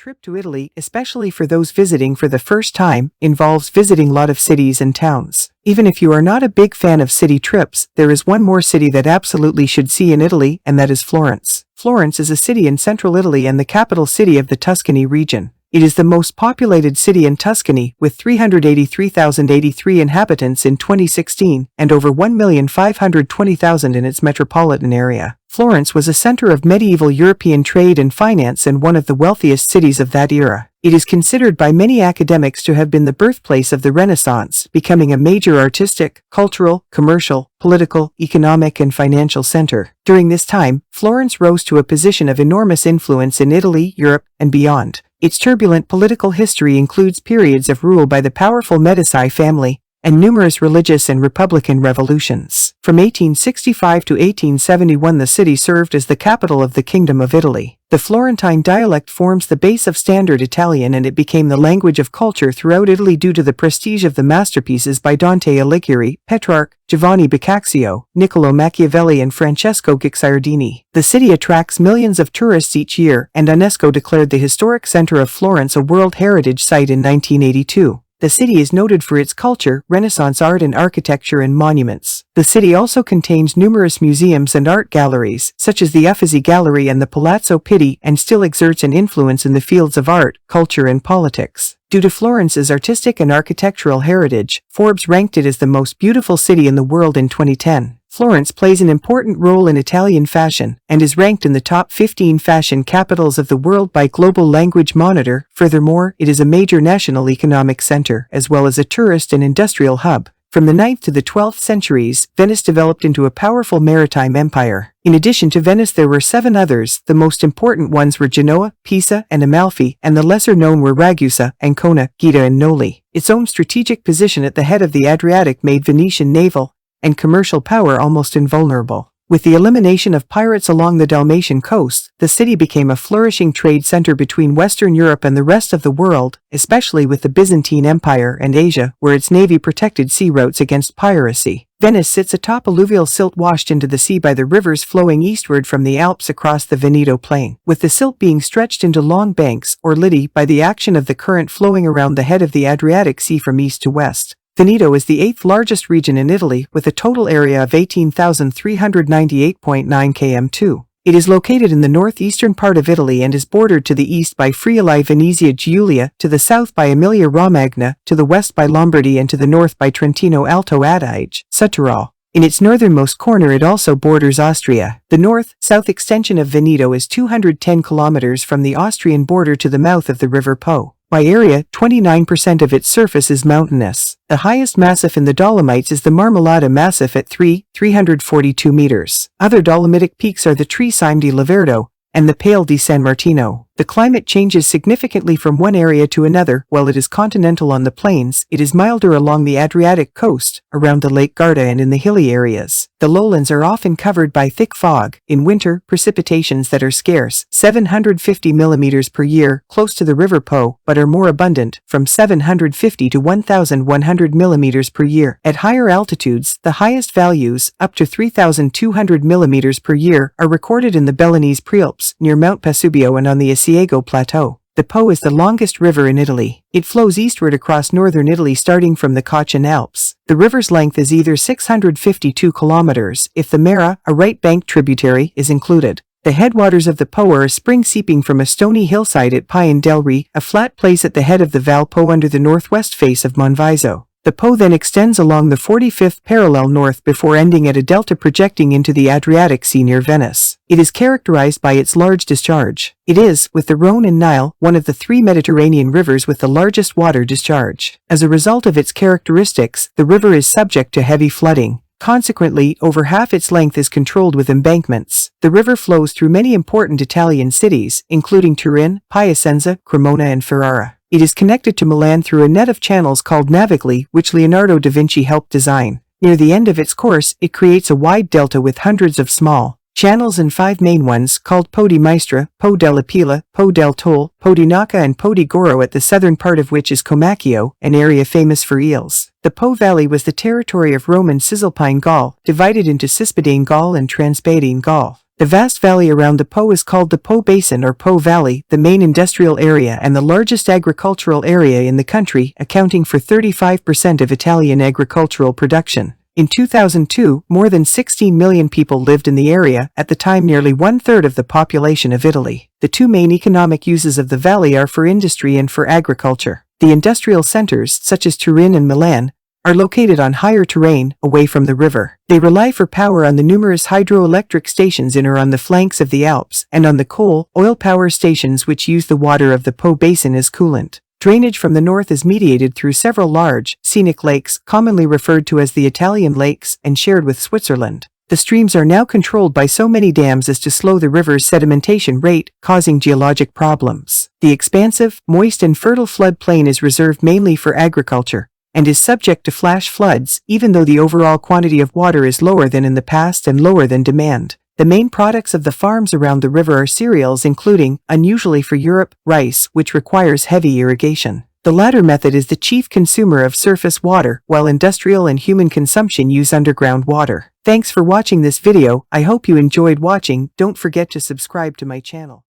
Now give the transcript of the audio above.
trip to Italy, especially for those visiting for the first time, involves visiting a lot of cities and towns. Even if you are not a big fan of city trips, there is one more city that absolutely should see in Italy, and that is Florence. Florence is a city in central Italy and the capital city of the Tuscany region. It is the most populated city in Tuscany, with 383,083 inhabitants in 2016 and over 1,520,000 in its metropolitan area. Florence was a center of medieval European trade and finance and one of the wealthiest cities of that era. It is considered by many academics to have been the birthplace of the Renaissance, becoming a major artistic, cultural, commercial, political, economic, and financial center. During this time, Florence rose to a position of enormous influence in Italy, Europe, and beyond. Its turbulent political history includes periods of rule by the powerful Medici family and numerous religious and republican revolutions. From 1865 to 1871, the city served as the capital of the Kingdom of Italy. The Florentine dialect forms the base of Standard Italian, and it became the language of culture throughout Italy due to the prestige of the masterpieces by Dante Alighieri, Petrarch, Giovanni Boccaccio, Niccolò Machiavelli, and Francesco Guicciardini. The city attracts millions of tourists each year, and UNESCO declared the historic center of Florence a World Heritage Site in 1982. The city is noted for its culture, Renaissance art and architecture, and monuments. The city also contains numerous museums and art galleries, such as the Uffizi Gallery and the Palazzo Pitti, and still exerts an influence in the fields of art, culture, and politics. Due to Florence's artistic and architectural heritage, Forbes ranked it as the most beautiful city in the world in 2010. Florence plays an important role in Italian fashion and is ranked in the top 15 fashion capitals of the world by Global Language Monitor. Furthermore, it is a major national economic center as well as a tourist and industrial hub. From the 9th to the 12th centuries, Venice developed into a powerful maritime empire. In addition to Venice, there were 7 others. The most important ones were Genoa, Pisa, and Amalfi, and the lesser known were Ragusa, Ancona, Gaeta, and Noli. Its own strategic position at the head of the Adriatic made Venetian naval and commercial power almost invulnerable. With the elimination of pirates along the Dalmatian coast, the city became a flourishing trade center between Western Europe and the rest of the world, especially with the Byzantine Empire and Asia, where its navy protected sea routes against piracy. Venice sits atop alluvial silt washed into the sea by the rivers flowing eastward from the Alps across the Veneto plain, with the silt being stretched into long banks, or lidi, by the action of the current flowing around the head of the Adriatic Sea from east to west. Veneto is the 8th largest region in Italy, with a total area of 18,398.9 km². It is located in the northeastern part of Italy and is bordered to the east by Friuli Venezia Giulia, to the south by Emilia-Romagna, to the west by Lombardy, and to the north by Trentino Alto Adige, Südtirol. In its northernmost corner it also borders Austria. The north-south extension of Veneto is 210 kilometers from the Austrian border to the mouth of the River Po. By area, 29% of its surface is mountainous. The highest massif in the Dolomites is the Marmolada Massif at 342 meters. Other Dolomitic peaks are the Tre di Laverdo and the Pale di San Martino. The climate changes significantly from one area to another. While it is continental on the plains, it is milder along the Adriatic coast, around the Lake Garda, and in the hilly areas. The lowlands are often covered by thick fog. In winter, precipitations that are scarce, 750 millimeters per year, close to the River Po, but are more abundant, from 750 to 1,100 millimeters per year. At higher altitudes, the highest values, up to 3,200 millimeters per year, are recorded in the Belenese Prealps, near Mount Pasubio and on the Asiago Plateau. The Po is the longest river in Italy. It flows eastward across northern Italy starting from the Cochin Alps. The river's length is either 652 kilometers if the Mera, a right-bank tributary, is included. The headwaters of the Po are a spring seeping from a stony hillside at Pian del Re, a flat place at the head of the Val Po under the northwest face of Monviso. The Po then extends along the 45th parallel north before ending at a delta projecting into the Adriatic Sea near Venice. It is characterized by its large discharge. It is, with the Rhone and Nile, one of the 3 Mediterranean rivers with the largest water discharge. As a result of its characteristics, the river is subject to heavy flooding. Consequently, over half its length is controlled with embankments. The river flows through many important Italian cities, including Turin, Piacenza, Cremona, and Ferrara. It is connected to Milan through a net of channels called navigli, which Leonardo da Vinci helped design. Near the end of its course, it creates a wide delta with hundreds of small channels and 5 main ones called Po di Maestra, Po della Pila, Po del Toll, Po di Nacca, and Po di Goro, at the southern part of which is Comacchio, an area famous for eels. The Po Valley was the territory of Roman Cisalpine Gaul, divided into Cispadine Gaul and Transpadine Gaul. The vast valley around the Po is called the Po Basin or Po Valley, the main industrial area and the largest agricultural area in the country, accounting for 35% of Italian agricultural production. In 2002, more than 16 million people lived in the area, at the time nearly one-third of the population of Italy. The two main economic uses of the valley are for industry and for agriculture. The industrial centers, such as Turin and Milan, are located on higher terrain, away from the river. They rely for power on the numerous hydroelectric stations in or on the flanks of the Alps, and on the coal, oil power stations which use the water of the Po Basin as coolant. Drainage from the north is mediated through several large, scenic lakes, commonly referred to as the Italian lakes, and shared with Switzerland. The streams are now controlled by so many dams as to slow the river's sedimentation rate, causing geologic problems. The expansive, moist and fertile floodplain is reserved mainly for agriculture, and is subject to flash floods, even though the overall quantity of water is lower than in the past and lower than demand. The main products of the farms around the river are cereals including, unusually for Europe, rice, which requires heavy irrigation. The latter method is the chief consumer of surface water, while industrial and human consumption use underground water. Thanks for watching this video. I hope you enjoyed watching. Don't forget to subscribe to my channel.